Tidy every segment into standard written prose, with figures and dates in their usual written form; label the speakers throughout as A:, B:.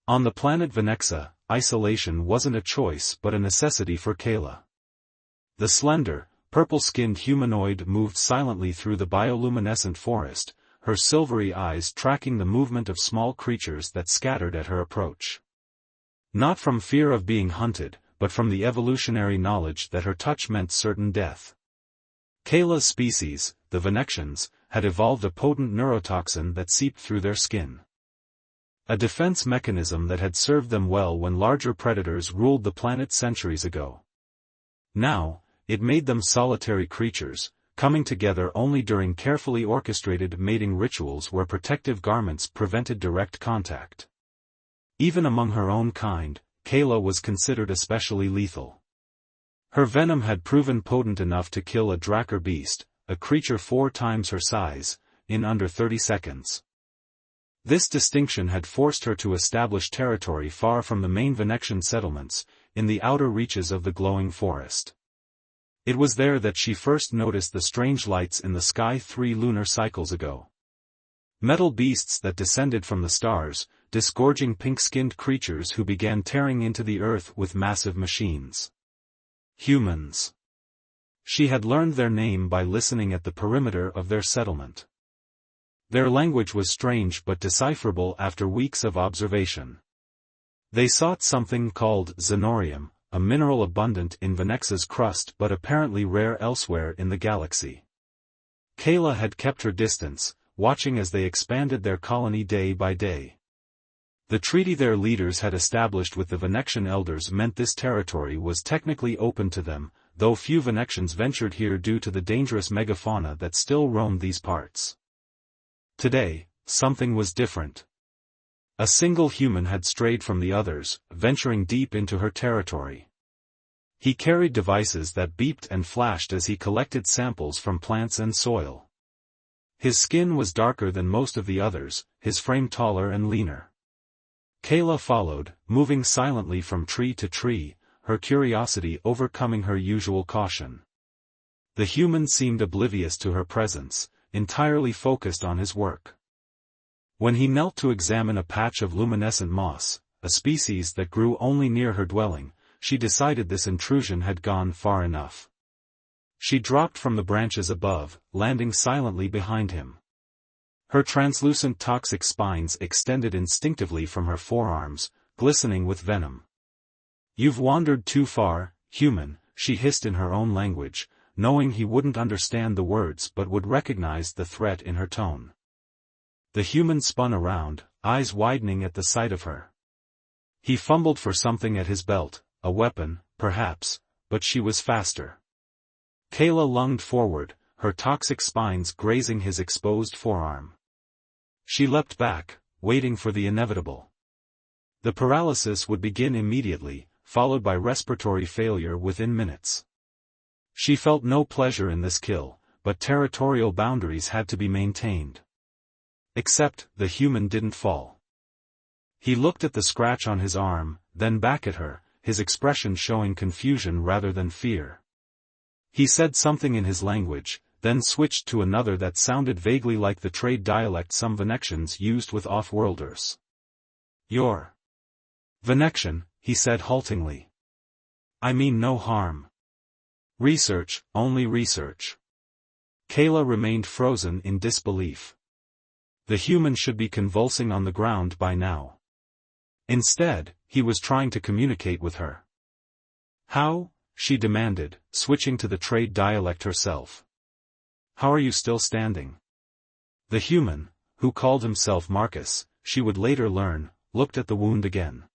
A: On the planet Venexa, isolation wasn't a choice but a necessity for Kayla. The slender, purple-skinned humanoid moved silently through the bioluminescent forest, her silvery eyes tracking the movement of small creatures that scattered at her approach. Not from fear of being hunted, but from the evolutionary knowledge that her touch meant certain death. Kayla's species, the Venexians, had evolved a potent neurotoxin that seeped through their skin. A defense mechanism that had served them well when larger predators ruled the planet centuries ago. Now, it made them solitary creatures, coming together only during carefully orchestrated mating rituals where protective garments prevented direct contact. Even among her own kind, Kayla was considered especially lethal. Her venom had proven potent enough to kill a Drakkar beast, a creature 4 times her size, in under 30 seconds. This distinction had forced her to establish territory far from the main Venexian settlements, in the outer reaches of the glowing forest. It was there that she first noticed the strange lights in the sky 3 lunar cycles ago. Metal beasts that descended from the stars, disgorging pink-skinned creatures who began tearing into the earth with massive machines. Humans. She had learned their name by listening at the perimeter of their settlement. Their language was strange but decipherable after weeks of observation. They sought something called xenorium, a mineral abundant in Venexa's crust but apparently rare elsewhere in the galaxy. Kayla had kept her distance, watching as they expanded their colony day by day. The treaty their leaders had established with the Venexian elders meant this territory was technically open to them, though few Venexians ventured here due to the dangerous megafauna that still roamed these parts. Today, something was different. A single human had strayed from the others, venturing deep into her territory. He carried devices that beeped and flashed as he collected samples from plants and soil. His skin was darker than most of the others, his frame taller and leaner. Kayla followed, moving silently from tree to tree, her curiosity overcoming her usual caution. The human seemed oblivious to her presence, entirely focused on his work. When he knelt to examine a patch of luminescent moss, a species that grew only near her dwelling, she decided this intrusion had gone far enough. She dropped from the branches above, landing silently behind him. Her translucent toxic spines extended instinctively from her forearms, glistening with venom. "You've wandered too far, human," she hissed in her own language, knowing he wouldn't understand the words but would recognize the threat in her tone. The human spun around, eyes widening at the sight of her. He fumbled for something at his belt, a weapon, perhaps, but she was faster. Kayla lunged forward, her toxic spines grazing his exposed forearm. She leapt back, waiting for the inevitable. The paralysis would begin immediately, followed by respiratory failure within minutes. She felt no pleasure in this kill, but territorial boundaries had to be maintained. Except, the human didn't fall. He looked at the scratch on his arm, then back at her, his expression showing confusion rather than fear. He said something in his language, then switched to another that sounded vaguely like the trade dialect some Venexians used with off-worlders. "You're Venexian," he said haltingly. "I mean no harm. Research, only research." Kayla remained frozen in disbelief. The human should be convulsing on the ground by now. Instead, he was trying to communicate with her. "How?" she demanded, switching to the trade dialect herself. "How are you still standing?" The human, who called himself Marcus, she would later learn, looked at the wound again.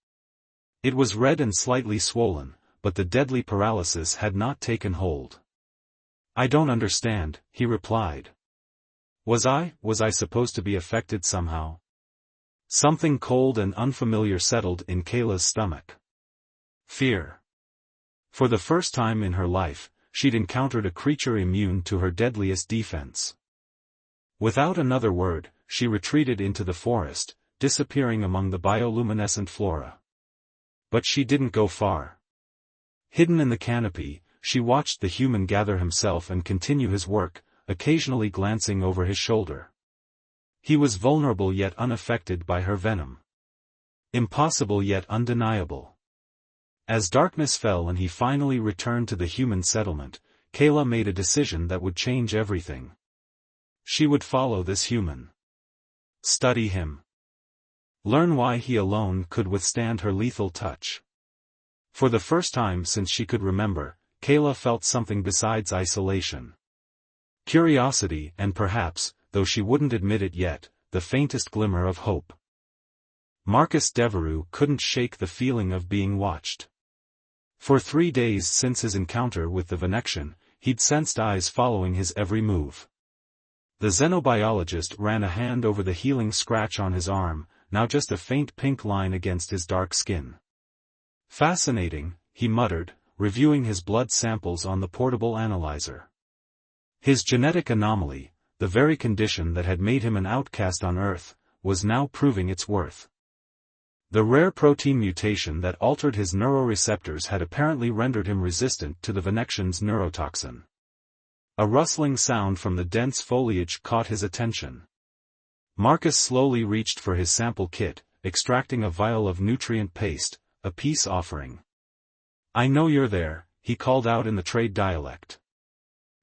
A: It was red and slightly swollen, but the deadly paralysis had not taken hold. "I don't understand," he replied. Was I supposed to be affected somehow?" Something cold and unfamiliar settled in Kayla's stomach. Fear. For the first time in her life, she'd encountered a creature immune to her deadliest defense. Without another word, she retreated into the forest, disappearing among the bioluminescent flora. But she didn't go far. Hidden in the canopy, she watched the human gather himself and continue his work, occasionally glancing over his shoulder. He was vulnerable yet unaffected by her venom. Impossible yet undeniable. As darkness fell and he finally returned to the human settlement, Kayla made a decision that would change everything. She would follow this human. Study him. Learn why he alone could withstand her lethal touch. For the first time since she could remember, Kayla felt something besides isolation. Curiosity and perhaps, though she wouldn't admit it yet, the faintest glimmer of hope. Marcus Devereux couldn't shake the feeling of being watched. For 3 days since his encounter with the Venexian, he'd sensed eyes following his every move. The xenobiologist ran a hand over the healing scratch on his arm, now just a faint pink line against his dark skin. Fascinating, he muttered, reviewing his blood samples on the portable analyzer. His genetic anomaly, the very condition that had made him an outcast on Earth, was now proving its worth. The rare protein mutation that altered his neuroreceptors had apparently rendered him resistant to the Venexian's neurotoxin. A rustling sound from the dense foliage caught his attention. Marcus slowly reached for his sample kit, extracting a vial of nutrient paste, a peace offering. "I know you're there," he called out in the trade dialect.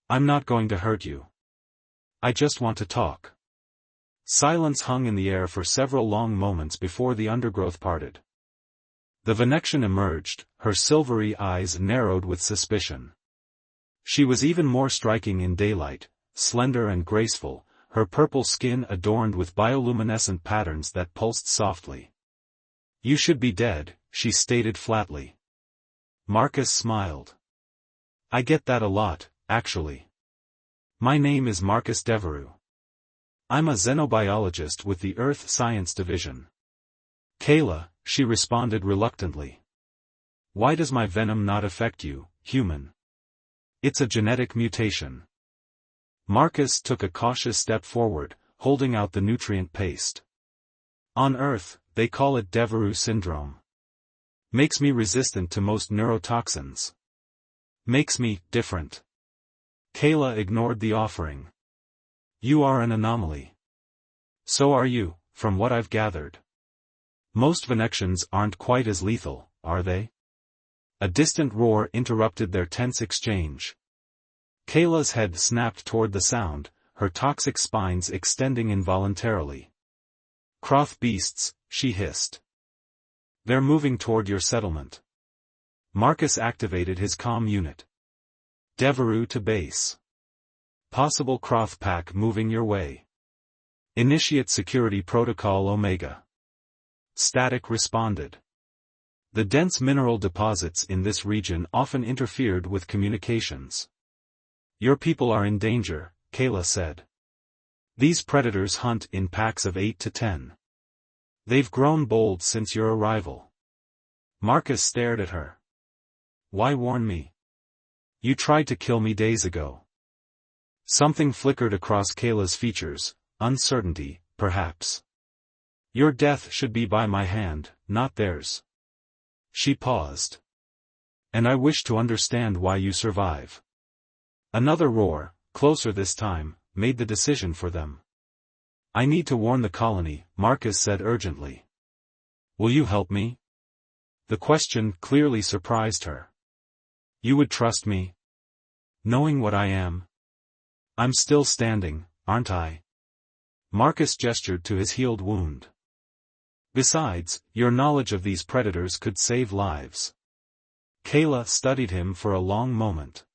A: "I'm not going to hurt you. I just want to talk." Silence hung in the air for several long moments before the undergrowth parted. The Venexian emerged, her silvery eyes narrowed with suspicion. She was even more striking in daylight, slender and graceful, her purple skin adorned with bioluminescent patterns that pulsed softly. "You should be dead," she stated flatly. Marcus smiled. "I get that a lot, actually. My name is Marcus Devereux. I'm a xenobiologist with the Earth Science Division." "Kayla," she responded reluctantly. "Why does my venom not affect you, human?" "It's a genetic mutation." Marcus took a cautious step forward, holding out the nutrient paste. "On Earth, they call it Devereux syndrome. Makes me resistant to most neurotoxins. Makes me different." Kayla ignored the offering. "You are an anomaly. So are you, from what I've gathered. Most Venexians aren't quite as lethal, are they?" A distant roar interrupted their tense exchange. Kayla's head snapped toward the sound, her toxic spines extending involuntarily. "Croth beasts," she hissed. "They're moving toward your settlement." Marcus activated his comm unit. "Devereux to base. Possible Croth pack moving your way. Initiate security protocol Omega." Static responded. The dense mineral deposits in this region often interfered with communications. "Your people are in danger," Kayla said. "These predators hunt in packs of 8 to 10. They've grown bold since your arrival." Marcus stared at her. "Why warn me? You tried to kill me days ago." Something flickered across Kayla's features, uncertainty, perhaps. "Your death should be by my hand, not theirs." She paused. "And I wish to understand why you survive." Another roar, closer this time, made the decision for them. "I need to warn the colony," Marcus said urgently. "Will you help me?" The question clearly surprised her. "You would trust me? Knowing what I am? I'm still standing, aren't I?" Marcus gestured to his healed wound. "Besides, your knowledge of these predators could save lives." Kayla studied him for a long moment.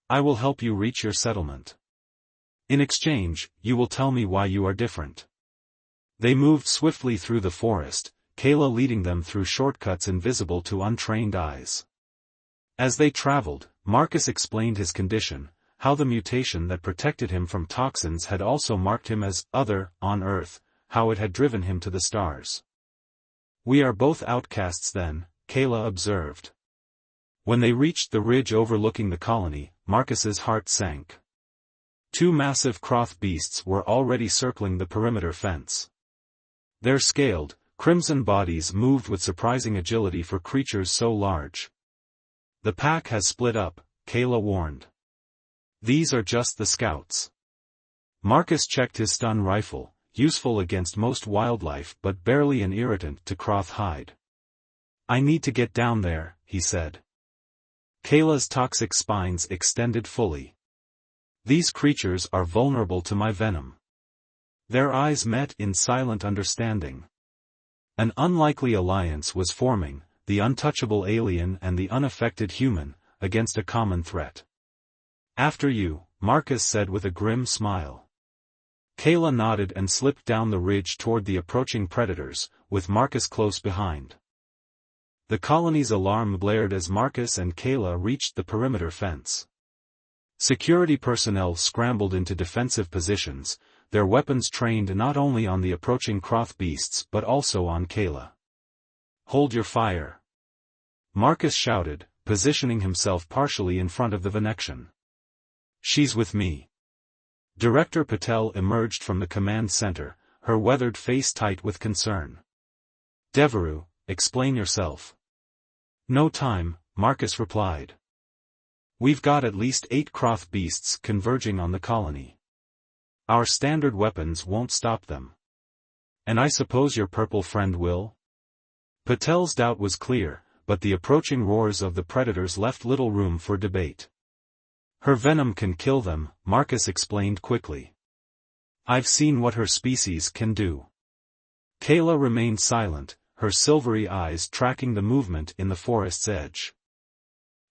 A: "I will help you reach your settlement. In exchange, you will tell me why you are different." They moved swiftly through the forest, Kayla leading them through shortcuts invisible to untrained eyes. As they traveled, Marcus explained his condition, how the mutation that protected him from toxins had also marked him as other on Earth, how it had driven him to the stars. "We are both outcasts then," Kayla observed. When they reached the ridge overlooking the colony, Marcus's heart sank. 2 massive Croth beasts were already circling the perimeter fence. Their scaled, crimson bodies moved with surprising agility for creatures so large. "The pack has split up," Kayla warned. "These are just the scouts." Marcus checked his stun rifle, useful against most wildlife but barely an irritant to Croth hide. "I need to get down there," he said. Kayla's toxic spines extended fully. "These creatures are vulnerable to my venom." Their eyes met in silent understanding. An unlikely alliance was forming, the untouchable alien and the unaffected human, against a common threat. "After you," Marcus said with a grim smile. Kayla nodded and slipped down the ridge toward the approaching predators, with Marcus close behind. The colony's alarm blared as Marcus and Kayla reached the perimeter fence. Security personnel scrambled into defensive positions, their weapons trained not only on the approaching Croth beasts but also on Kayla. "Hold your fire!" Marcus shouted, positioning himself partially in front of the Venexian. "She's with me." Director Patel emerged from the command center, her weathered face tight with concern. "Devereaux, explain yourself." "No time," Marcus replied. "We've got at least 8 Croth beasts converging on the colony. Our standard weapons won't stop them. And I suppose your purple friend will?" Patel's doubt was clear, but the approaching roars of the predators left little room for debate. "Her venom can kill them," Marcus explained quickly. "I've seen what her species can do." Kayla remained silent, her silvery eyes tracking the movement in the forest's edge.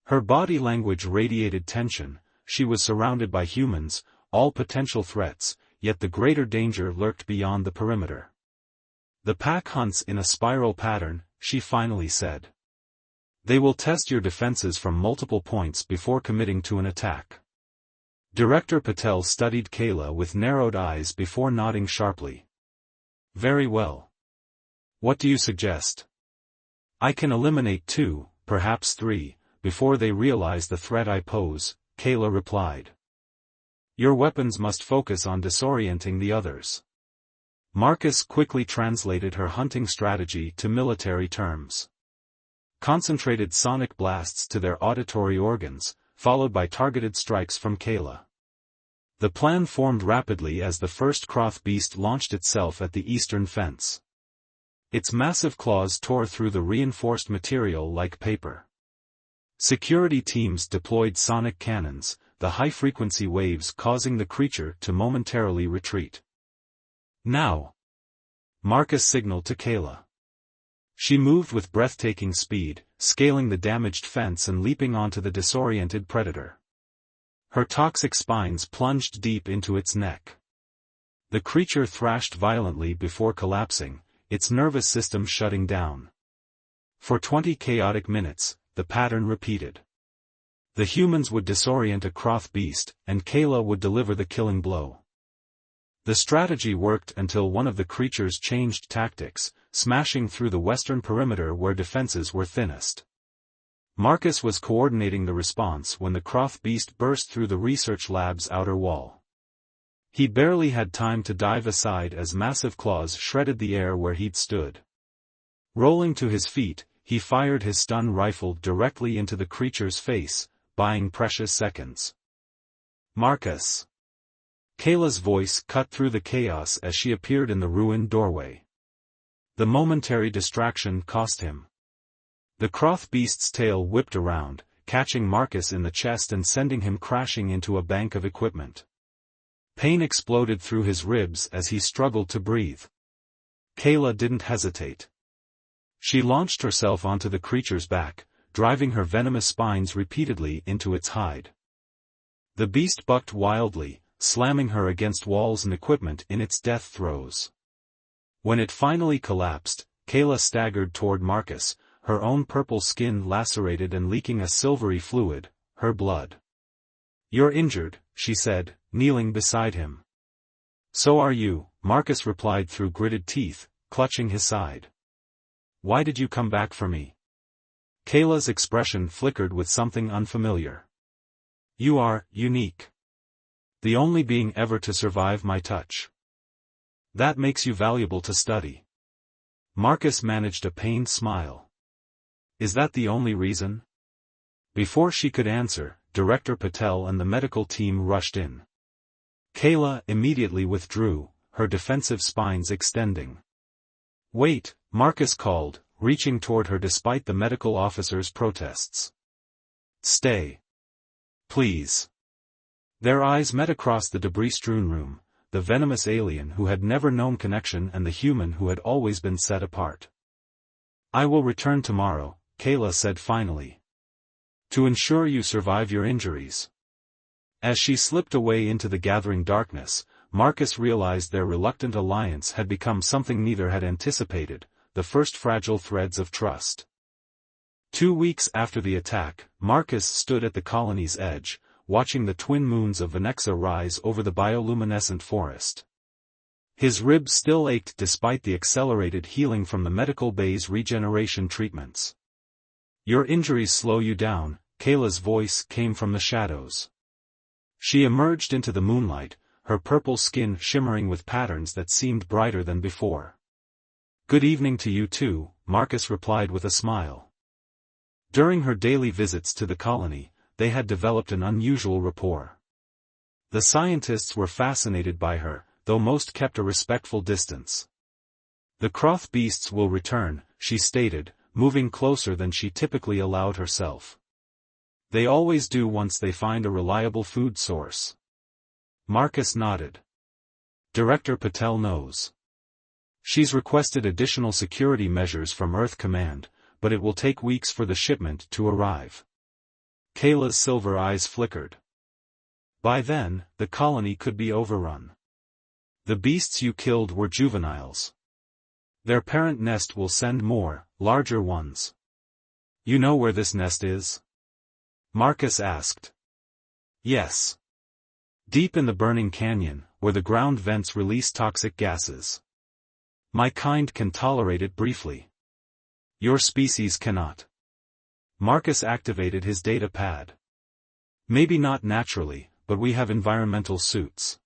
A: Her body language radiated tension. She was surrounded by humans, all potential threats, yet the greater danger lurked beyond the perimeter. "The pack hunts in a spiral pattern," she finally said. "They will test your defenses from multiple points before committing to an attack." Director Patel studied Kayla with narrowed eyes before nodding sharply. "Very well. What do you suggest?" "I can eliminate 2, perhaps 3, before they realize the threat I pose," Kayla replied. "Your weapons must focus on disorienting the others." Marcus quickly translated her hunting strategy to military terms. Concentrated sonic blasts to their auditory organs, followed by targeted strikes from Kayla. The plan formed rapidly as the first Croth beast launched itself at the eastern fence. Its massive claws tore through the reinforced material like paper. Security teams deployed sonic cannons, the high-frequency waves causing the creature to momentarily retreat. "Now!" Marcus signaled to Kayla. She moved with breathtaking speed, scaling the damaged fence and leaping onto the disoriented predator. Her toxic spines plunged deep into its neck. The creature thrashed violently before collapsing, its nervous system shutting down. For 20 chaotic minutes, the pattern repeated. The humans would disorient a Croth beast, and Kayla would deliver the killing blow. The strategy worked until one of the creatures changed tactics, smashing through the western perimeter where defenses were thinnest. Marcus was coordinating the response when the Croth beast burst through the research lab's outer wall. He barely had time to dive aside as massive claws shredded the air where he'd stood. Rolling to his feet, he fired his stun rifle directly into the creature's face, buying precious seconds. "Marcus!" Kayla's voice cut through the chaos as she appeared in the ruined doorway. The momentary distraction cost him. The Croth beast's tail whipped around, catching Marcus in the chest and sending him crashing into a bank of equipment. Pain exploded through his ribs as he struggled to breathe. Kayla didn't hesitate. She launched herself onto the creature's back, driving her venomous spines repeatedly into its hide. The beast bucked wildly, slamming her against walls and equipment in its death throes. When it finally collapsed, Kayla staggered toward Marcus, her own purple skin lacerated and leaking a silvery fluid, her blood. "You're injured," she said, kneeling beside him. "So are you," Marcus replied through gritted teeth, clutching his side. "Why did you come back for me?" Kayla's expression flickered with something unfamiliar. "You are unique. The only being ever to survive my touch. That makes you valuable to study." Marcus managed a pained smile. "Is that the only reason?" Before she could answer, Director Patel and the medical team rushed in. Kayla immediately withdrew, her defensive spines extending. "Wait," Marcus called, reaching toward her despite the medical officer's protests. "Stay. Please." Their eyes met across the debris-strewn room, the venomous alien who had never known connection and the human who had always been set apart. "I will return tomorrow," Kayla said finally. "To ensure you survive your injuries." As she slipped away into the gathering darkness, Marcus realized their reluctant alliance had become something neither had anticipated, the first fragile threads of trust. 2 weeks after the attack, Marcus stood at the colony's edge, watching the twin moons of Venexa rise over the bioluminescent forest. His ribs still ached despite the accelerated healing from the medical bay's regeneration treatments. "Your injuries slow you down," Kayla's voice came from the shadows. She emerged into the moonlight, her purple skin shimmering with patterns that seemed brighter than before. "Good evening to you too," Marcus replied with a smile. During her daily visits to the colony, they had developed an unusual rapport. The scientists were fascinated by her, though most kept a respectful distance. "The Croth beasts will return," she stated, moving closer than she typically allowed herself. "They always do once they find a reliable food source." Marcus nodded. "Director Patel knows. She's requested additional security measures from Earth Command, but it will take weeks for the shipment to arrive." Kayla's silver eyes flickered. "By then, the colony could be overrun. The beasts you killed were juveniles. Their parent nest will send more, larger ones." "You know where this nest is?" Marcus asked. "Yes. Deep in the burning canyon, where the ground vents release toxic gases. My kind can tolerate it briefly. Your species cannot." Marcus activated his data pad. "Maybe not naturally, but we have environmental suits."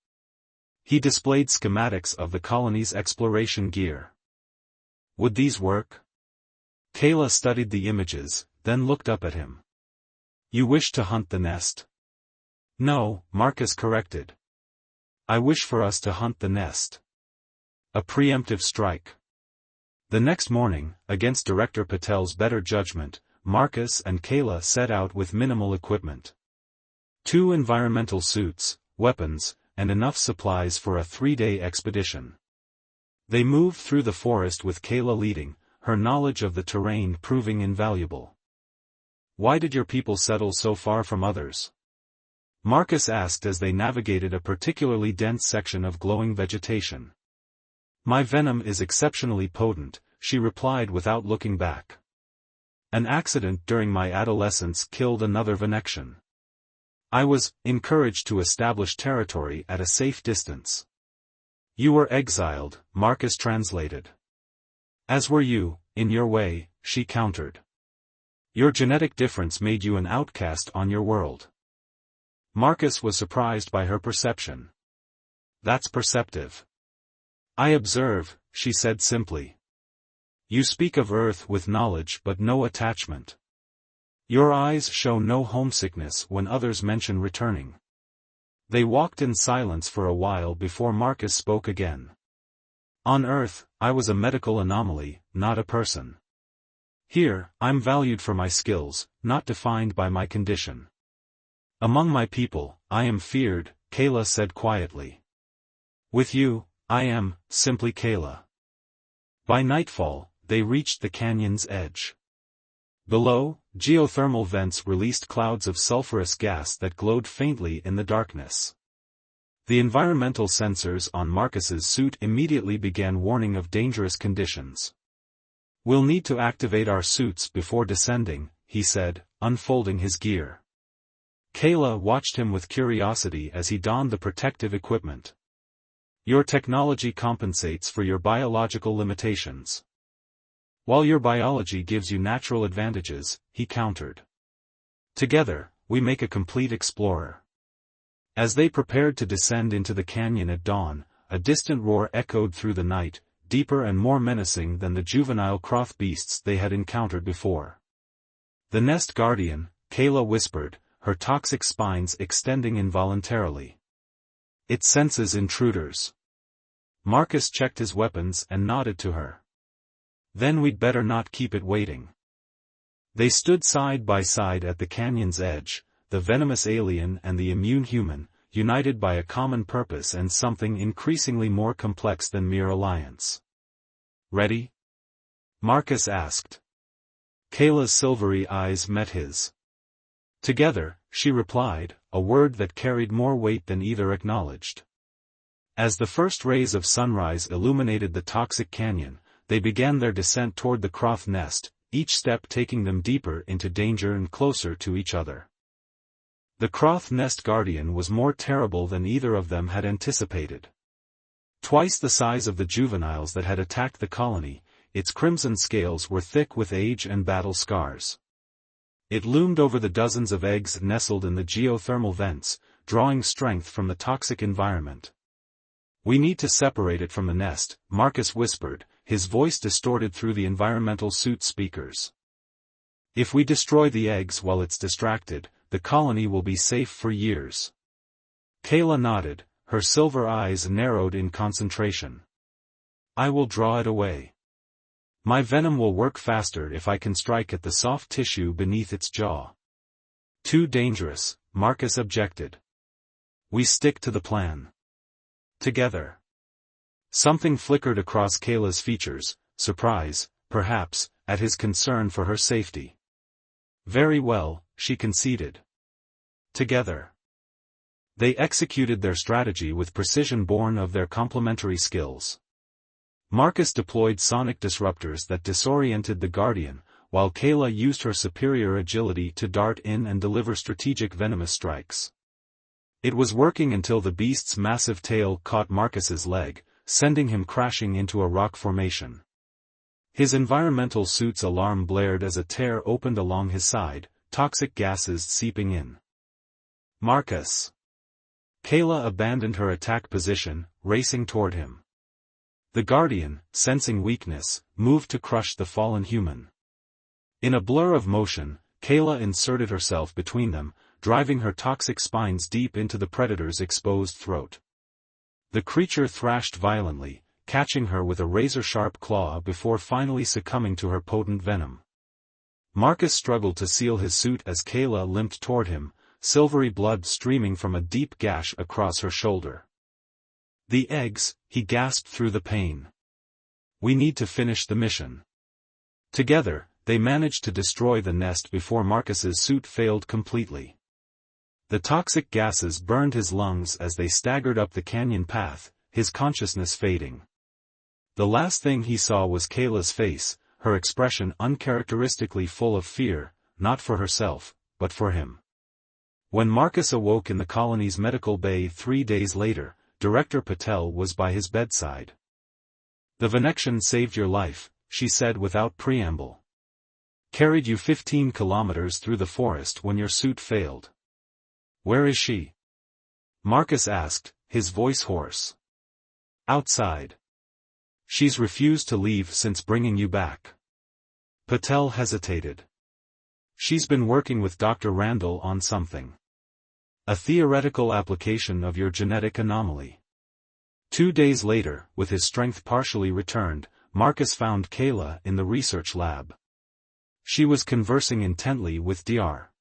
A: He displayed schematics of the colony's exploration gear. "Would these work?" Kayla studied the images, then looked up at him. "You wish to hunt the nest?" "No," Marcus corrected. "I wish for us to hunt the nest. A preemptive strike." The next morning, against Director Patel's better judgment, Marcus and Kayla set out with minimal equipment. 2 environmental suits, weapons, and enough supplies for a 3-day expedition. They moved through the forest with Kayla leading, her knowledge of the terrain proving invaluable. "Why did your people settle so far from others?" Marcus asked as they navigated a particularly dense section of glowing vegetation. "My venom is exceptionally potent," she replied without looking back. "An accident during my adolescence killed another Venexian. I was encouraged to establish territory at a safe distance." "You were exiled," Marcus translated. "As were you, in your way," she countered. "Your genetic difference made you an outcast on your world." Marcus was surprised by her perception. "That's perceptive." "I observe," she said simply. "You speak of Earth with knowledge but no attachment. Your eyes show no homesickness when others mention returning." They walked in silence for a while before Marcus spoke again. "On Earth, I was a medical anomaly, not a person. Here, I'm valued for my skills, not defined by my condition. Among my people, I am feared," Kayla said quietly. "With you, I am, simply Kayla." By nightfall, they reached the canyon's edge. Below, geothermal vents released clouds of sulfurous gas that glowed faintly in the darkness. The environmental sensors on Marcus's suit immediately began warning of dangerous conditions. "We'll need to activate our suits before descending," he said, unfolding his gear. Kayla watched him with curiosity as he donned the protective equipment. "Your technology compensates for your biological limitations. While your biology gives you natural advantages," he countered. "Together, we make a complete explorer." As they prepared to descend into the canyon at dawn, a distant roar echoed through the night, deeper and more menacing than the juvenile Croth beasts they had encountered before. "The Nest Guardian," Kayla whispered, her toxic spines extending involuntarily. "It senses intruders." Marcus checked his weapons and nodded to her. Then we'd better not keep it waiting. They stood side by side at the canyon's edge, the venomous alien and the immune human, united by a common purpose and something increasingly more complex than mere alliance. Ready? Marcus asked. Kayla's silvery eyes met his. Together, she replied, a word that carried more weight than either acknowledged. As the first rays of sunrise illuminated the toxic canyon, they began their descent toward the Croth nest, each step taking them deeper into danger and closer to each other. The Croth nest guardian was more terrible than either of them had anticipated. Twice the size of the juveniles that had attacked the colony, its crimson scales were thick with age and battle scars. It loomed over the dozens of eggs nestled in the geothermal vents, drawing strength from the toxic environment. We need to separate it from the nest, Marcus whispered, his voice distorted through the environmental suit speakers. If we destroy the eggs while it's distracted, the colony will be safe for years. Kayla nodded, her silver eyes narrowed in concentration. I will draw it away. My venom will work faster if I can strike at the soft tissue beneath its jaw. Too dangerous, Marcus objected. We stick to the plan. Together. Something flickered across Kayla's features, surprise, perhaps, at his concern for her safety. Very well, she conceded. Together. They executed their strategy with precision born of their complementary skills. Marcus deployed sonic disruptors that disoriented the Guardian, while Kayla used her superior agility to dart in and deliver strategic venomous strikes. It was working until the beast's massive tail caught Marcus's leg, sending him crashing into a rock formation. His environmental suit's alarm blared as a tear opened along his side, toxic gases seeping in. Marcus. Kayla abandoned her attack position, racing toward him. The Guardian, sensing weakness, moved to crush the fallen human. In a blur of motion, Kayla inserted herself between them, driving her toxic spines deep into the predator's exposed throat. The creature thrashed violently, catching her with a razor-sharp claw before finally succumbing to her potent venom. Marcus struggled to seal his suit as Kayla limped toward him, silvery blood streaming from a deep gash across her shoulder. The eggs, he gasped through the pain. We need to finish the mission. Together, they managed to destroy the nest before Marcus's suit failed completely. The toxic gases burned his lungs as they staggered up the canyon path, his consciousness fading. The last thing he saw was Kayla's face, her expression uncharacteristically full of fear, not for herself, but for him. When Marcus awoke in the colony's medical bay 3 days later, Director Patel was by his bedside. The Venection saved your life, she said without preamble. Carried you 15 kilometers through the forest when your suit failed. Where is she? Marcus asked, his voice hoarse. Outside. She's refused to leave since bringing you back. Patel hesitated. She's been working with Dr. Randall on something. A theoretical application of your genetic anomaly. 2 days later, with his strength partially returned, Marcus found Kayla in the research lab. She was conversing intently with Dr.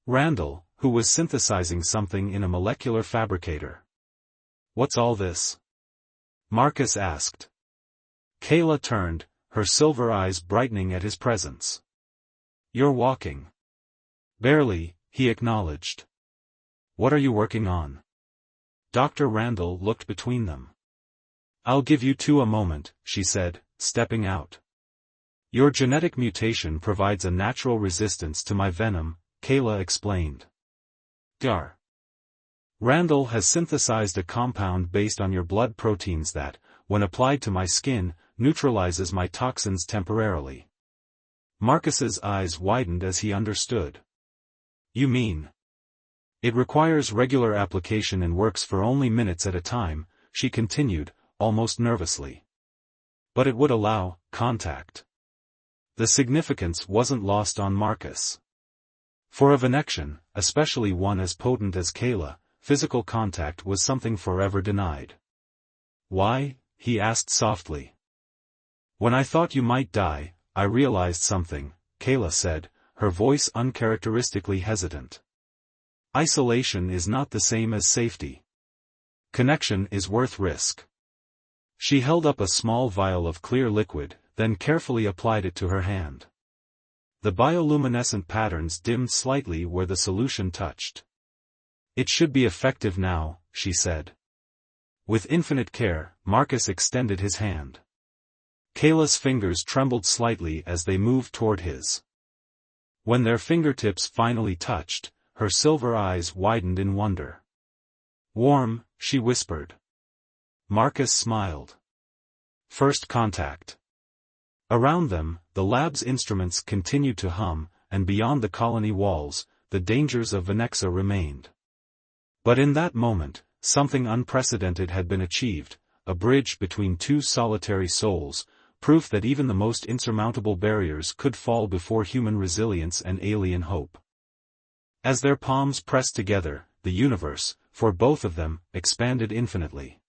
A: Randall, who was synthesizing something in a molecular fabricator. What's all this? Marcus asked. Kayla turned, her silver eyes brightening at his presence. You're walking. Barely, he acknowledged. What are you working on? Dr. Randall looked between them. I'll give you two a moment, she said, stepping out. Your genetic mutation provides a natural resistance to my venom, Kayla explained. Dr. Randall has synthesized a compound based on your blood proteins that, when applied to my skin, neutralizes my toxins temporarily. Marcus's eyes widened as he understood. You mean? It requires regular application and works for only minutes at a time, she continued, almost nervously. But it would allow contact. The significance wasn't lost on Marcus. For a Venection, especially one as potent as Kayla, physical contact was something forever denied. Why? He asked softly. When I thought you might die, I realized something, Kayla said, her voice uncharacteristically hesitant. Isolation is not the same as safety. Connection is worth risk. She held up a small vial of clear liquid, then carefully applied it to her hand. The bioluminescent patterns dimmed slightly where the solution touched. It should be effective now, she said. With infinite care, Marcus extended his hand. Kayla's fingers trembled slightly as they moved toward his. When their fingertips finally touched, her silver eyes widened in wonder. Warm, she whispered. Marcus smiled. First contact. Around them, the lab's instruments continued to hum, and beyond the colony walls, the dangers of Venexa remained. But in that moment, something unprecedented had been achieved, a bridge between two solitary souls, proof that even the most insurmountable barriers could fall before human resilience and alien hope. As their palms pressed together, the universe, for both of them, expanded infinitely.